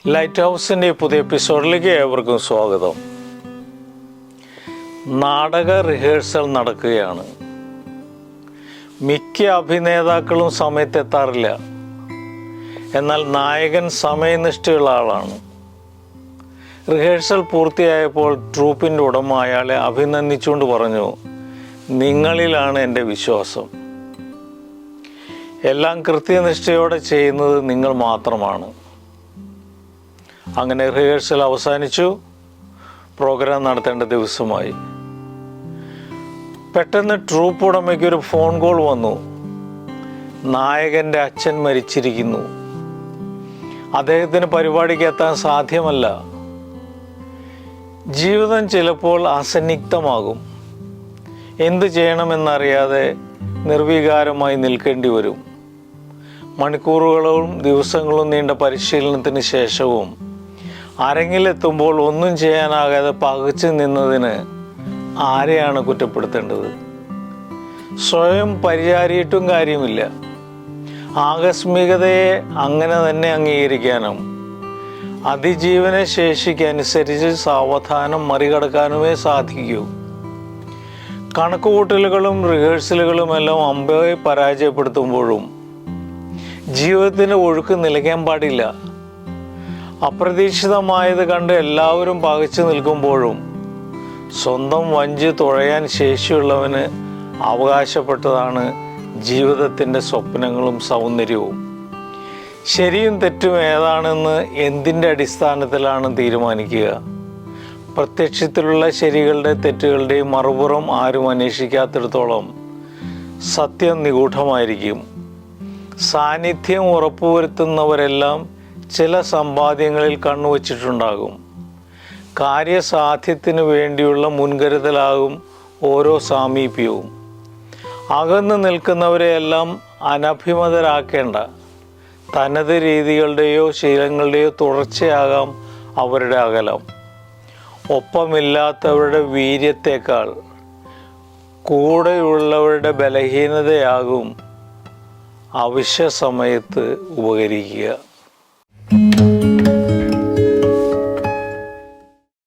Light ഹൗസിൻ്റെ പുതിയ എപ്പിസോഡിലേക്ക് ഏവർക്കും സ്വാഗതം. നാടക റിഹേഴ്സൽ നടക്കുകയാണ്. മിക്ക അഭിനേതാക്കളും സമയത്തെത്താറില്ല. എന്നാൽ നായകൻ സമയനിഷ്ഠയുള്ള ആളാണ്. റിഹേഴ്സൽ പൂർത്തിയായപ്പോൾ ട്രൂപ്പിൻ്റെ ഉടമ അയാളെ അഭിനന്ദിച്ചുകൊണ്ട് പറഞ്ഞു, നിങ്ങളിലാണ് എൻ്റെ വിശ്വാസം. എല്ലാം കൃത്യനിഷ്ഠയോടെ ചെയ്യുന്നത് നിങ്ങൾ മാത്രമാണ്. അങ്ങനെ റിഹേഴ്സൽ അവസാനിച്ചു. പ്രോഗ്രാം നടത്തേണ്ട ദിവസമായി. പെട്ടെന്ന് ട്രൂപ്പ് ഉടമയ്ക്ക് ഒരു ഫോൺ കോൾ വന്നു. നായകൻ്റെ അച്ഛൻ മരിച്ചിരിക്കുന്നു. അദ്ദേഹത്തിന് പരിപാടിക്ക് എത്താൻ സാധ്യമല്ല. ജീവിതം ചിലപ്പോൾ അസന്നിഗ്ധമാകും. എന്തു ചെയ്യണമെന്നറിയാതെ നിർവികാരമായി നിൽക്കേണ്ടി വരും. മണിക്കൂറുകളും ദിവസങ്ങളും നീണ്ട പരിശീലനത്തിന് ശേഷവും അരങ്ങിലെത്തുമ്പോൾ ഒന്നും ചെയ്യാനാകാതെ പകച്ചു നിന്നതിന് ആരെയാണ് കുറ്റപ്പെടുത്തേണ്ടത്? സ്വയം പരിചാരിയിട്ടും കാര്യമില്ല. ആകസ്മികതയെ അങ്ങനെ തന്നെ അംഗീകരിക്കാനും അതിജീവന ശേഷിക്കനുസരിച്ച് സാവധാനം മറികടക്കാനുമേ സാധിക്കൂ. കണക്കുകൂട്ടലുകളും റിഹേഴ്സലുകളും എല്ലാം അമ്പയെ പരാജയപ്പെടുത്തുമ്പോഴും ജീവിതത്തിൻ്റെ ഒഴുക്ക് നിലയ്ക്കാൻ പാടില്ല. അപ്രതീക്ഷിതമായത് കണ്ട് എല്ലാവരും പകച്ചു നിൽക്കുമ്പോഴും സ്വന്തം വഞ്ചി തുഴയാൻ ശേഷിയുള്ളവന് അവകാശപ്പെട്ടതാണ് ജീവിതത്തിൻ്റെ സ്വപ്നങ്ങളും സൗന്ദര്യവും. ശരിയും തെറ്റും ഏതാണെന്ന് എന്തിൻ്റെ അടിസ്ഥാനത്തിലാണ് തീരുമാനിക്കുക? പ്രത്യക്ഷത്തിലുള്ള ശരികളുടെ തെറ്റുകളുടെയും മറുപുറം ആരും അന്വേഷിക്കാത്തിടത്തോളം സത്യം നിഗൂഢമായിരിക്കും. സാന്നിധ്യം ഉറപ്പുവരുത്തുന്നവരെല്ലാം ചില സമ്പാദ്യങ്ങളിൽ കണ്ണുവച്ചിട്ടുണ്ടാകും. കാര്യസാധ്യത്തിന് വേണ്ടിയുള്ള മുൻകരുതലാകും ഓരോ സാമീപ്യവും. അകന്നു നിൽക്കുന്നവരെയെല്ലാം അനഭിമതരാക്കേണ്ട. തനത് രീതികളുടെയോ ശീലങ്ങളുടെയോ തുടർച്ചയാകാം അവരുടെ അകലം. ഒപ്പമില്ലാത്തവരുടെ വീര്യത്തേക്കാൾ കൂടെയുള്ളവരുടെ ബലഹീനതയാകും അവശ്യ സമയത്ത് ഉപകരിക്കുക.